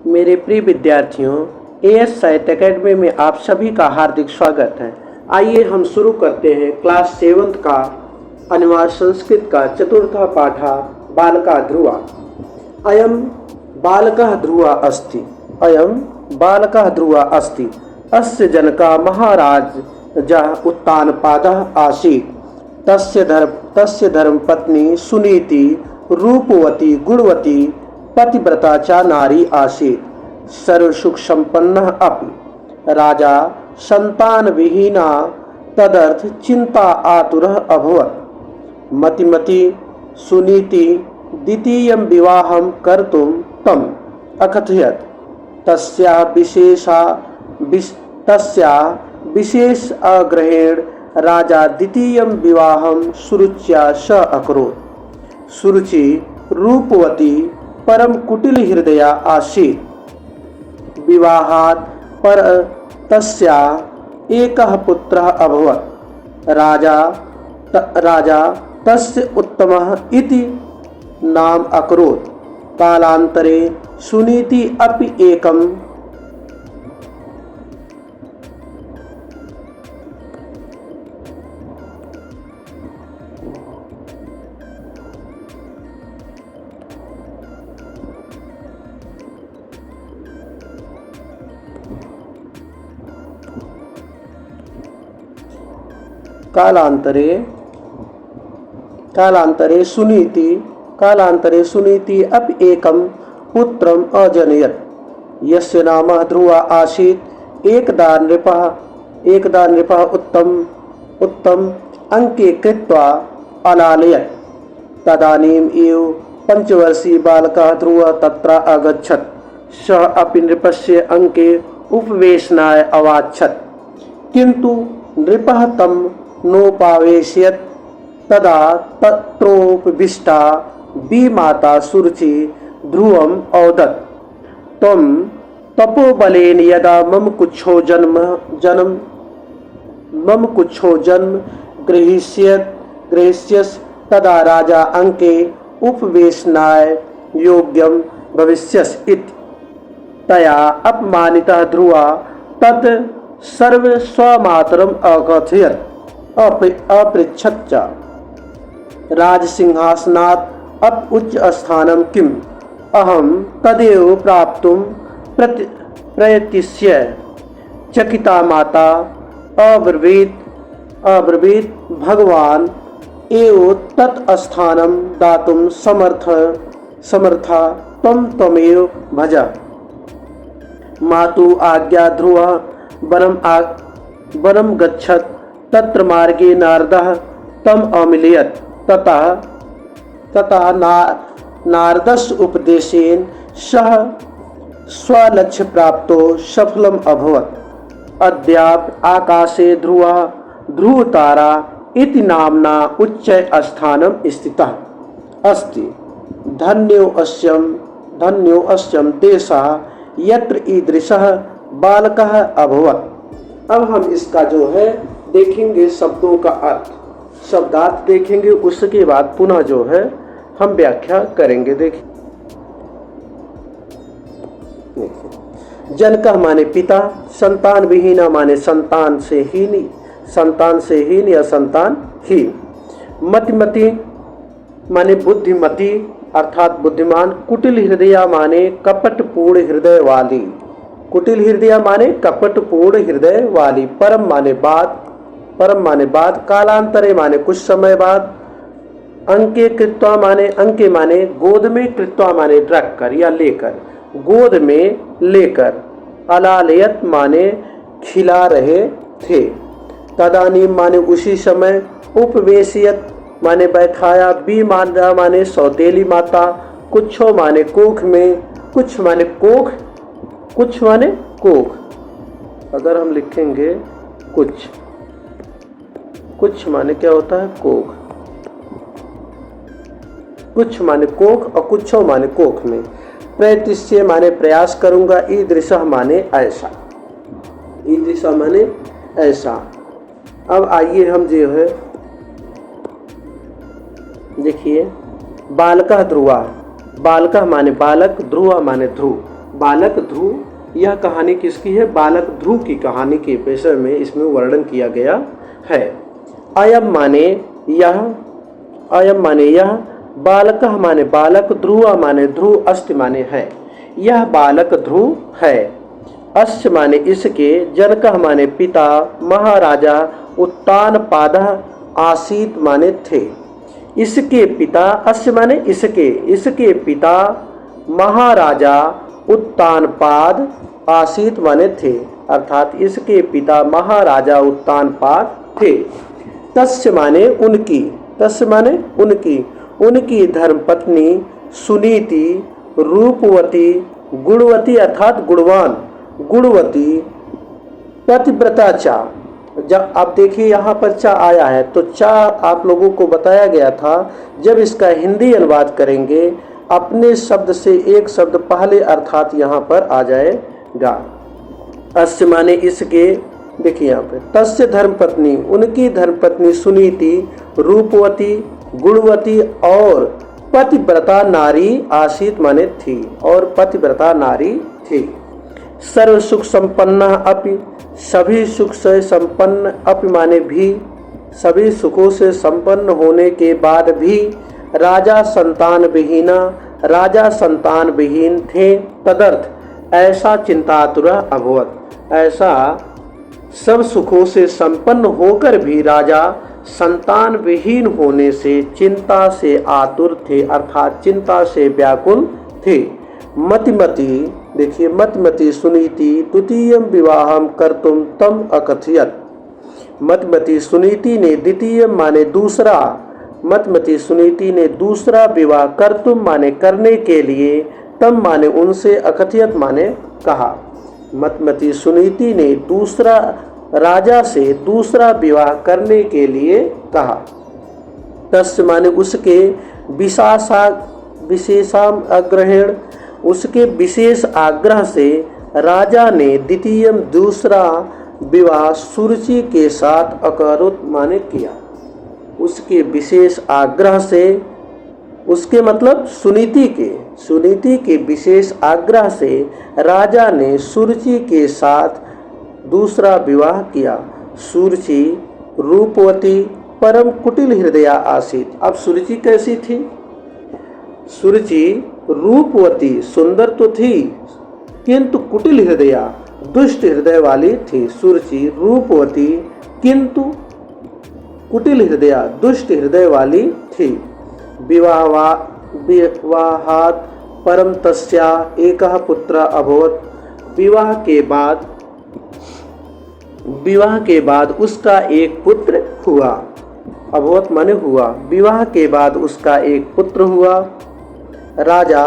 मेरे प्रिय विद्यार्थियों, एएस साहित्य अकेडमी में आप सभी का हार्दिक स्वागत है। आइए हम शुरू करते हैं क्लास 7 का अनिवार्य संस्कृत का चतुर्थ पाठा बालका ध्रुवा। अयम बालकः ध्रुवा अस्ति। अयम बालकः ध्रुवा अस्ति। अस्य जनका महाराजः उत्तानपादः आसीत्। तस्य धर्मपत्नी सुनीति रूपवती गुणवती पतिव्रता च नारी आसीत्। सर्वसुख संपन्नः अपि। राजा संतानविहीना तदर्थ चिंता आतुरः अभवत्। मतिमति सुनीति द्वितीयं विवाहं कर्तुं तम् अकथयत्। तस्याः विशेष आग्रहेण राजा द्वितीयं विवाहं सुरुच्या स अकरोत्। सुरुचि रूपवती परम कुटिल हृदया आसीत्। विवाहात् पर तस्या एकः पुत्रः अभवत्। राजा तस्य उत्तमः इति नाम अकरोत्। कालांतरे सुनीति अपि एकम् कालांतरे सुनीति अपि एकं पुत्रम् अजनयत् यस्य नाम ध्रुवा आसीत्। एकदा नृपः उत्तम अंके कृत्वा अलालयत्। तदानीम् एव पंचवर्षीय बालकः ध्रुवः तत्र अगच्छत्। सः अपि नृपस्य अंके उपवेशनाय अवाच्छत्, किन्तु नृपः तं नोपावेशयत्। तदा तत्रोपविष्टा बीमाता सुरुचि ध्रुवम् अवदत्, त्वं तपोबलेन यदा मम कुच्छो जन्म गृहीष्यसि तदा राजा अंके उपवेशनाय योग्यं भविष्यसि इति। तया अपमानितः ध्रुवा तत् सर्व स्वमातरम् अकथयत्। अपृच्छत् च राजसिंहासनात् अप उच्च स्थानं किम् अहं तदेव प्राप्तुं प्रयतिष्ये। चकिता माता अब्रवीत् भगवान् एव तत् स्थानं दातुं समर्था त्वमेव भज। मातु आज्ञा ध्रुवः वनं गच्छत्। तत्र मार्गे नारदः तम् अमिलयत्। ततः नारदस्य उपदेशेन सः स्वलक्ष्य प्राप्तो सफलम् अभवत्। अद्याप आकाशे ध्रुवतारा इति नाम्ना उच्च स्थानं स्थितः अस्ति। धन्यो अस्यं देशः यत्र ईदृशः बालकः अभवत्। अब हम इसका जो है देखेंगे शब्दों का अर्थ, शब्दार्थ देखेंगे, उसके बाद पुनः जो है हम व्याख्या करेंगे। देखिए, जनकः माने पिता, संतान विहीना माने संतान से हीन या संतानहीन। मतिमति माने बुद्धिमती अर्थात बुद्धिमान। कुटिल हृदया माने कपटपूर्ण हृदय वाली। कुटिल हृदय माने कपटपूर्ण हृदय वाली। परम माने बाद। कालांतरे माने कुछ समय बाद। अंके कृत्वा माने गोद में, कृत्वा माने रख कर या लेकर, गोद में लेकर। अलालयत माने खिला रहे थे। तदानीम माने उसी समय। उपवेशियत माने बैठाया। बीमाता माने सौतेली माता। कुछो माने कोख में। कुछ माने कोख। अगर हम लिखेंगे कुछ माने क्या होता है? कोख। कुछ माने कोख और कुछो माने कोख में। प्रयतिष्य माने प्रयास करूंगा। ईदृशः माने ऐसा। ईदृशः माने ऐसा। अब आइए हम जो है देखिए, बालकः ध्रुवा। बालकः माने बालक, ध्रुवा माने ध्रुव। बालक ध्रुव, यह कहानी किसकी है? बालक ध्रुव की कहानी के विषय में इसमें वर्णन किया गया है। अयम माने यह, अयम माने यह, बालक माने बालक, ध्रुव माने ध्रुव, अस्त माने है। यह बालक ध्रुव है। अस्य माने इसके, जनक माने पिता, महाराजा उत्तानपादः आसीत माने थे। इसके पिता, अस्य माने इसके, इसके पिता महाराजा उत्तानपाद आसीत माने थे, अर्थात इसके पिता महाराजा उत्तानपाद थे। तस्य माने उनकी, तस्य माने उनकी, उनकी धर्मपत्नी सुनीति, रूपवती, गुणवती अर्थात गुणवान, गुणवती, पतिव्रता चा। जब आप देखिए यहाँ पर चा आया है तो चा आप लोगों को बताया गया था, जब इसका हिंदी अनुवाद करेंगे अपने शब्द से एक शब्द पहले अर्थात यहाँ पर आ जाएगा। अस्य माने इसके, देखिए यहाँ पे, तस्य धर्मपत्नी, उनकी धर्मपत्नी सुनीति, रूपवती, गुणवती और पतिव्रता नारी आसीत माने थी, और पतिव्रता नारी थी। सर्व सुख संपन्न अपि, सभी सुख से संपन्न, अपि माने भी, सभी सुखों से संपन्न होने के बाद भी, राजा संतान विहीना, राजा संतान विहीन थे। तदर्थ ऐसा चिंतातुर अभवत, ऐसा सब सुखों से संपन्न होकर भी राजा संतान विहीन होने से चिंता से आतुर थे, अर्थात चिंता से व्याकुल थे। मतिमति, देखिए मतिमति सुनीति द्वितीयम विवाहम कर्तुम तम अकथयत। मतिमति सुनीति ने, द्वितीय माने दूसरा, मतिमति सुनीति ने दूसरा विवाह कर्तुम माने करने के लिए, तम माने उनसे, अकथयत माने कहा। मतिमति सुनीति ने दूसरा राजा से दूसरा विवाह करने के लिए कहा। तस्य माने उसके, विशेषाम अग्रहेण, उसके विशेष आग्रह से राजा ने द्वितीय दूसरा विवाह सुरुचि के साथ अकरुत माने किया। उसके विशेष आग्रह से, उसके मतलब सुनीति के विशेष आग्रह से राजा ने सुरुचि के साथ दूसरा विवाह किया। सुरुचि रूपवती परम कुटिल हृदया आसीत। अब सुरुचि कैसी थी? सुरुचि रूपवती, सुंदर तो थी किंतु कुटिल हृदया, दुष्ट हृदय वाली थी। सुरुचि रूपवती किंतु कुटिल हृदया, दुष्ट हृदय वाली थी। विवाहात परम तस्या एकः पुत्र अभवत। विवाह के बाद उसका एक पुत्र हुआ। अभवत माने हुआ। विवाह के बाद उसका एक पुत्र हुआ। राजा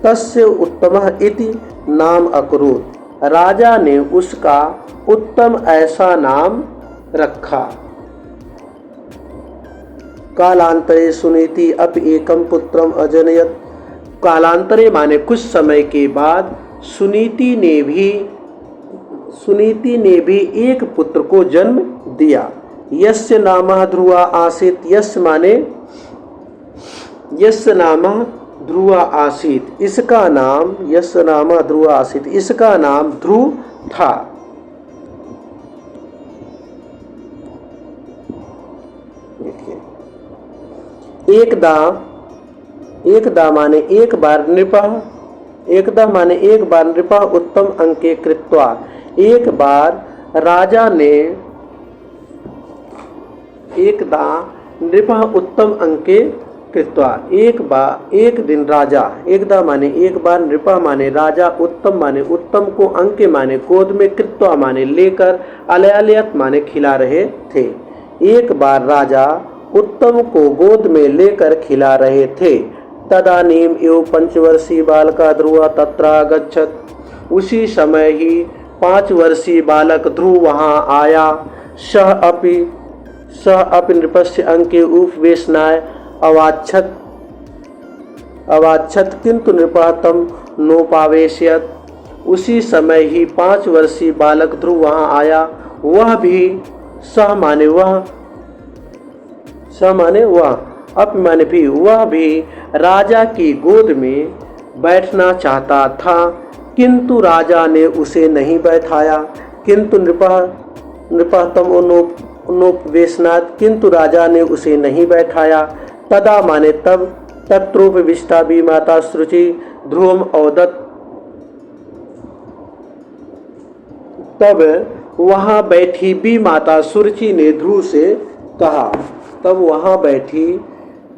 तस्य उत्तमः इति नाम अकुरुत। राजा ने उसका उत्तम ऐसा नाम रखा। कालांतरे सुनीति अपि एकम पुत्रम अजनयत। कालांतरे माने कुछ समय के बाद सुनीति ने भी एक पुत्र को जन्म दिया। यस्य नामः ध्रुवा आसीत। यस्य माने यस्य नामः ध्रुवा आसीत, इसका नाम, यस्य नामः ध्रुवा आसीत, इसका नाम ध्रुव था। एकदा माने एक बार नृपः, एकदा माने एक बार नृपः उत्तम अंके कृत्वा। एक बार राजा ने, एकदा नृपः उत्तम अंके कृत्वा, एक दिन राजा, एकदा माने एक बार, नृपः माने राजा, उत्तम माने उत्तम को, अंके माने गोद में, कृत्वा माने लेकर, अलयालयत माने खिला रहे थे। एक बार राजा उत्तम को गोद में लेकर खिला रहे थे। तदानीम एवं 5 वर्षीय बालका ध्रुव तत्रागच्छत। उसी समय ही 5 वर्षीय बालक ध्रुव वहां आया। सह अपि नृपस्य अंके उपवेशनाय अवाच्छत किंतु नृपः तम नोपावेशयत। उसी समय ही 5 वर्षीय बालक ध्रुव वहां आया। वह भी, सह माने वह, सह माने वह, अप माने भी, वह भी राजा की गोद में बैठना चाहता था, किंतु राजा ने उसे नहीं बैठाया। किंतु नृपः तम नोपवेशनात्, किंतु राजा ने उसे नहीं बैठाया। तदा माने तब, तत्रोपविष्टा भी माता शुचि ध्रुवम अवदत्, तब वहां बैठी भी माता सुरुचि ने ध्रुव से कहा। तब वहां बैठी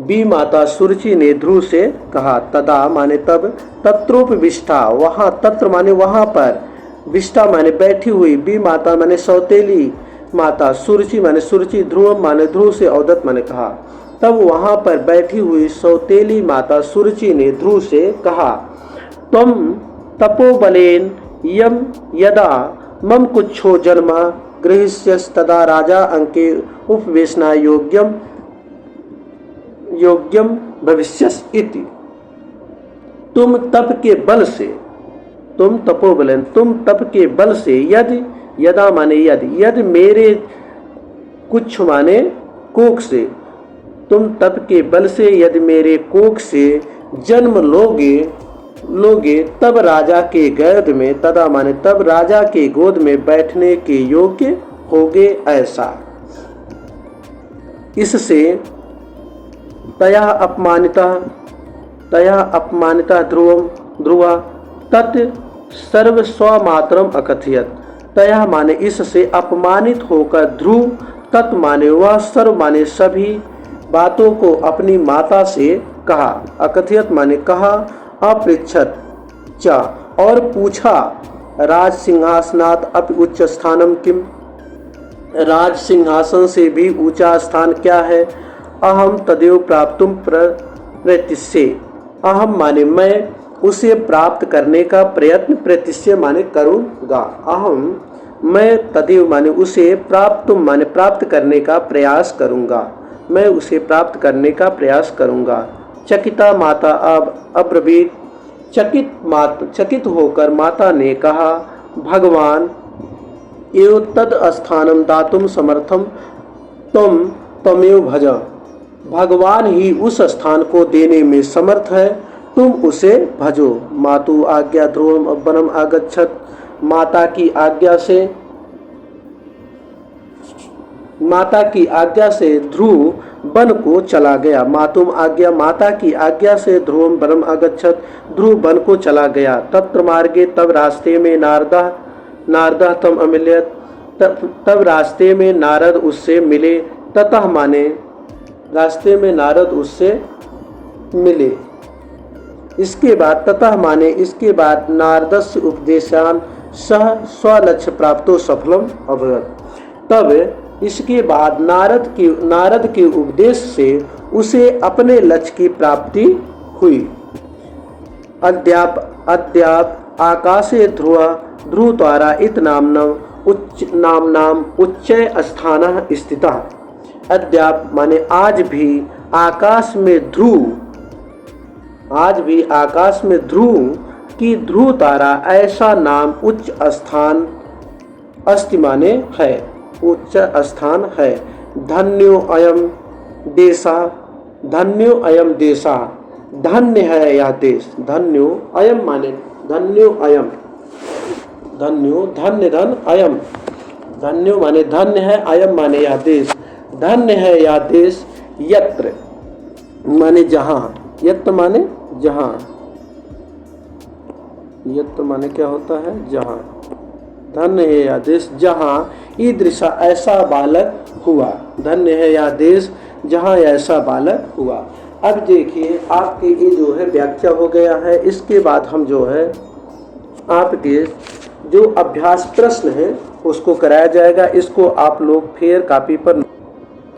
भी माता सुरुचि ने ध्रुव से कहा। तदा माने तब, तत्रोपविष्टा वहां, तत्र माने वहां पर, विष्टा माने बैठी हुई, भी माता माने सौतेली माता, सुरुचि माने सुरुचि, ध्रुव माने ध्रुव से, अवदत्त माने कहा। तब वहां पर बैठी हुई सौतेली माता सुरुचि ने ध्रुव से कहा, त्वं तपोबलेन यम यदा मम कुच्छो जन्म गृहीष्यस्तदा राजा अंके उपवेशना योग्यम भविष्यस इति। तुम तप के बल से, तुम तपोबलेन, तुम तप के बल से, यदि, यदा माने यदि, यदि मेरे कुछ माने कोख से, तुम तप के बल से यदि मेरे कोख से जन्म लोगे तब राजा के गोद में, तदा माने तब राजा के गोद में बैठने के योग्य होगे ऐसा। इससे तया अपमानिता ध्रुवा तत् सर्व स्वमात्रम अकथयत। तया माने इससे अपमानित होकर ध्रुव, तत् माने वह, सर्व माने सभी बातों को अपनी माता से कहा। अकथयत माने कहा, अपृच्छत च और पूछा, राज सिंहासनात् अपि उच्च स्थानम किम, राज सिंहासन से भी ऊंचा स्थान क्या है। अहम तदेव प्राप्तुम प्रत्यस्य, अहम माने मैं, उसे प्राप्त करने का प्रयत्न, प्रत्यस्य माने करूँगा। अहम मैं, तदेव माने उसे, प्राप्तुम माने प्राप्त करने का प्रयास करूँगा, मैं उसे प्राप्त करने का प्रयास करूँगा। चकिता माता अब्रवीत, चकित होकर माता ने कहा, भगवान एव तद स्थानम दातुम समर्थम तुम तमेव भज, भगवान ही उस स्थान को देने में समर्थ है, तुम उसे भजो। मातु आज्ञा ध्रुवम वनम आगच्छत, माता की आज्ञा से ध्रुव वन को चला गया। मातुम आज्ञा, माता की आज्ञा से ध्रुवम वनम आगच्छत, ध्रुव वन को चला गया। तत्र मार्गे, तब रास्ते में नारदा तम अमिल्यत, तब रास्ते में नारद उससे मिले। ततः माने रास्ते में नारद उससे मिले। इसके बाद, ततः माने इसके बाद, नारदस्य उपदेशान सह स्वलक्ष्य प्राप्तो सफलम अभवत, तब इसके बाद नारद के उपदेश से उसे अपने लक्ष्य की प्राप्ति हुई। अद्याप आकाशे ध्रुव द्वारा इत नामनाम उच्चय स्थान स्थितः। अद्याप माने आज भी आकाश में ध्रुव की ध्रुव तारा ऐसा नाम उच्च स्थान अस्ति माने है, उच्च स्थान है। धन्यो अयम देशा, धन्य है यह देश। धन्यो अयम माने धन्यो अयम, धन्यो धन्य धन अयम, धन्यो माने धन्य है, अयम माने यह देश, धन्य है यह देश। यत्र माने जहाँ, यत्र माने जहाँ, यत्र माने क्या होता है, जहाँ। धन्य है यह देश जहाँ ईदृशा ऐसा बालक हुआ, धन्य है यह देश जहाँ ऐसा बालक हुआ। अब देखिए आपके ये जो है व्याख्या हो गया है। इसके बाद हम जो है आपके जो अभ्यास प्रश्न है उसको कराया जाएगा। इसको आप लोग फिर कॉपी पर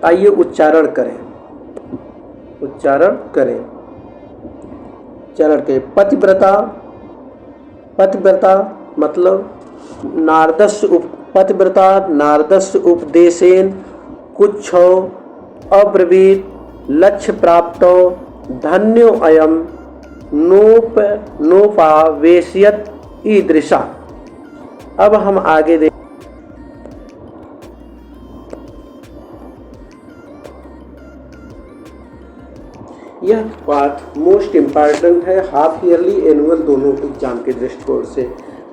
आइए उच्चारण करें, उच्चारण करें। पतिव्रता मतलब नारदस्य उपदेशेन कुच्छो अब्रवीत लक्ष्य प्राप्तो धन्यो अयम नोपावेशयत ईदृशा। अब हम आगे देख, यह पाठ मोस्ट इम्पॉर्टेंट है हाफ ईयरली एनुअल दोनों एग्जाम के दृष्टिकोण से।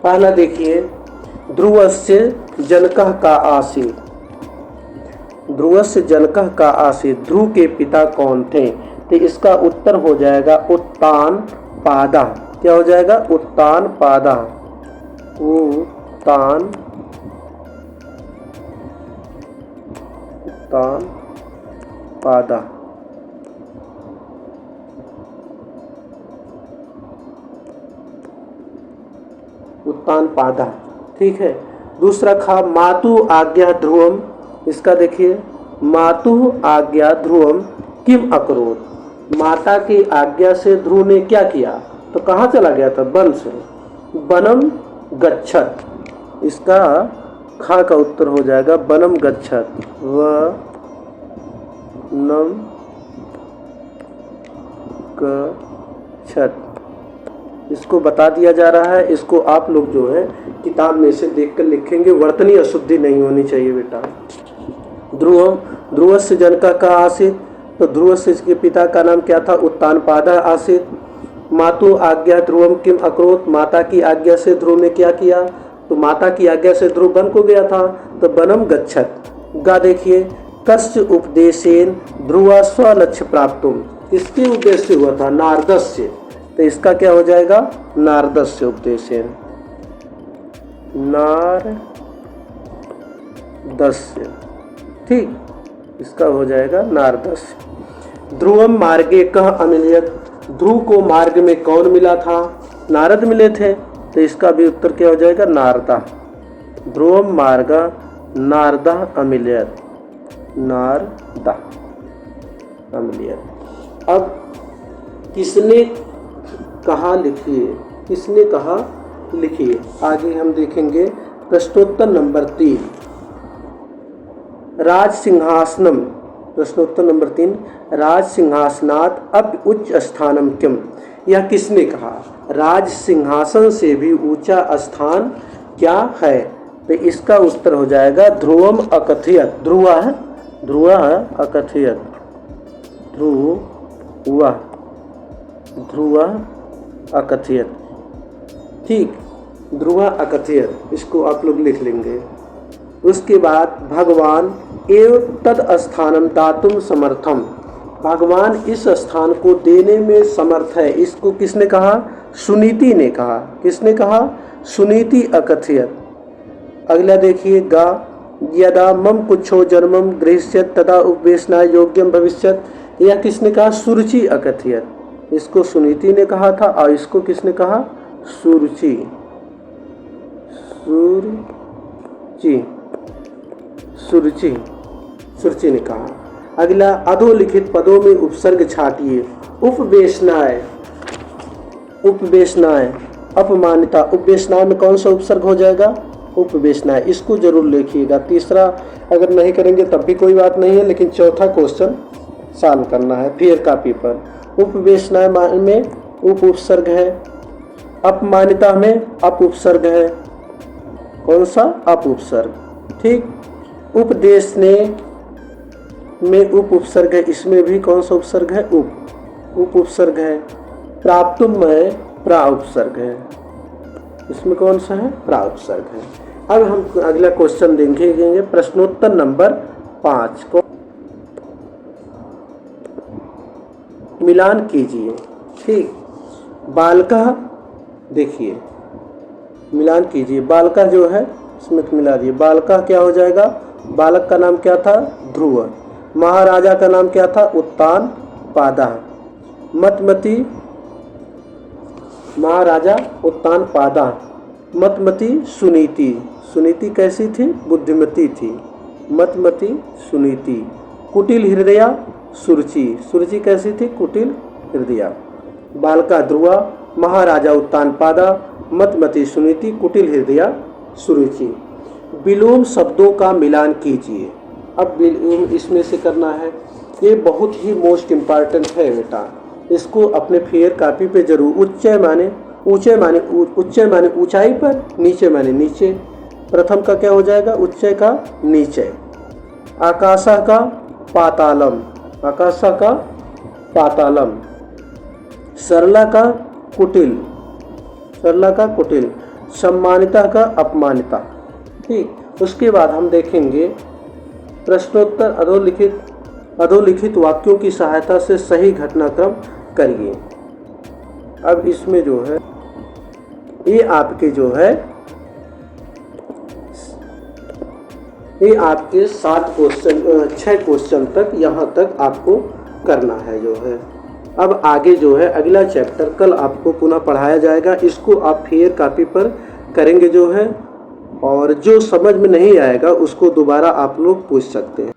पहला देखिए, ध्रुवस्य जनकः का आसीत्। ध्रुवस्य जनकः का आसीत्, ध्रुव के पिता कौन थे? तो इसका उत्तर हो जाएगा उत्तानपादः। क्या हो जाएगा? उत्तानपादः। उत्तानपादः। उत्तानपादः, ठीक है। दूसरा खा, मातु आज्ञा ध्रुवम। इसका देखिए, मातु आज्ञा ध्रुवम किम अकरोत्। माता की आज्ञा से ध्रुव ने क्या किया? तो कहाँ चला गया था? वन से। वनम गच्छत। इसका खा का उत्तर हो जाएगा वनम गच्छत। वनम गच्छत। इसको बता दिया जा रहा है। इसको आप लोग जो है किताब में से देखकर लिखेंगे। वर्तनी अशुद्धि नहीं होनी चाहिए बेटा। ध्रुवस्य जनकः का आसीत्, तो ध्रुवस्य के पिता का नाम क्या था? उत्तानपादः आसीत्। मातु आज्ञा ध्रुवम किम अकरोत्, माता की आज्ञा से ध्रुव ने क्या किया? तो माता की आज्ञा से ध्रुव वन को गया था, तो वनम गच्छत। गा देखिए, कस्य उपदेशेन ध्रुवा स्वलक्ष्य प्राप्तुम। किसके उद्देश्य से हुआ था? नारदस्य। तो इसका क्या हो जाएगा? नारदस्य उपदेशेन। नारदस्य, ठीक, इसका हो जाएगा नारदस्य। ध्रुवम मार्गे कः अमिलयत्, ध्रुव को मार्ग में कौन मिला था? नारद मिले थे, तो इसका भी उत्तर क्या हो जाएगा? नारदा। ध्रुवम मार्ग नारदा अमिलयत्, नारदा अमिलयत्। अब किसने कहा लिखिए, किसने कहा लिखिए। आगे हम देखेंगे प्रश्नोत्तर नंबर 3, राज सिंहासनम। प्रश्नोत्तर नंबर 3, राज सिंहासनात् अपि उच्च स्थानम किम। यह किसने कहा? राज सिंहासन से भी ऊंचा स्थान क्या है? तो इसका उत्तर हो जाएगा ध्रुवम अकथयत्। ध्रुव अकथयत्, ध्रुव अकथयत्, ठीक, ध्रुव अकथयत्। इसको आप लोग लिख लेंगे। उसके बाद भगवान एव तद स्थानम दातुम समर्थम। भगवान इस स्थान को देने में समर्थ है। इसको किसने कहा? सुनीति ने कहा। किसने कहा? सुनीति अकथयत्। अगला देखिए, गा यदा मम कुच्छो जन्मम गृह्यत तदा उपवेशनाय योग्यम भविष्यत। यह किसने कहा? सुरुचि अकथयत्। इसको सुनीति ने कहा था और इसको किसने कहा? सुरुचि। सुरुचि ने कहा। अगला, अधोलिखित पदों में उपसर्ग छाटिए। उपवेशनाय, उपवेशनाय, अपमानिता। उपवेशनाय में कौन सा उपसर्ग हो जाएगा? उपवेशनाय। इसको जरूर लिखिएगा। तीसरा अगर नहीं करेंगे तब भी कोई बात नहीं है, लेकिन चौथा क्वेश्चन सॉल्व करना है फिर कॉपी पर। उपवेशनाय में उप उपसर्ग है, अपमानिता में अप उपसर्ग है। कौन सा? अप उपसर्ग, ठीक। उपदेशने में उप उपसर्ग है, इसमें भी कौन सा उपसर्ग है? उप उपसर्ग है। प्राप्तुम में प्रा उपसर्ग है, इसमें कौन सा है? प्रा उपसर्ग है। अब हम अगला क्वेश्चन देखेंगे प्रश्नोत्तर नंबर 5 को। मिलान कीजिए, ठीक। बालका, देखिए मिलान कीजिए। बालका जो है इसमें मिला दिए। बालका क्या हो जाएगा? बालक का नाम क्या था? ध्रुव। महाराजा का नाम क्या था? उत्तानपादः। मतमती, महाराजा उत्तानपादः। मतमती सुनीति। सुनीति कैसी थी? बुद्धिमती थी। मतमती सुनीति। कुटिल हृदया सुरुचि। सुरुचि कैसी थी? कुटिल हृदया। बालका ध्रुवा, महाराजा उत्तानपादा, मतमती सुनीति, कुटिल हृदया सुरुचि। विलोम शब्दों का मिलान कीजिए। अब विलोम इसमें से करना है। ये बहुत ही मोस्ट इम्पॉर्टेंट है बेटा। इसको अपने फेयर कॉपी पे जरूर। उच्चय माने ऊंचे माने उच्चय माने ऊंचाई पर, नीचे माने नीचे। प्रथम का क्या हो जाएगा? उच्चय का नीचे। आकाशा का पातालम, आकाशा का पातालम। सरला का कुटिल, सरला का कुटिल। सम्मानिता का अपमानिता। ठीक, उसके बाद हम देखेंगे प्रश्नोत्तर अधोलिखित वाक्यों की सहायता से सही घटनाक्रम करिए। अब इसमें जो है ये आपके जो है ये आपके 6 क्वेश्चन तक यहाँ तक आपको करना है जो है। अब आगे जो है अगला चैप्टर कल आपको पुनः पढ़ाया जाएगा। इसको आप फेयर कॉपी पर करेंगे जो है, और जो समझ में नहीं आएगा उसको दोबारा आप लोग पूछ सकते हैं।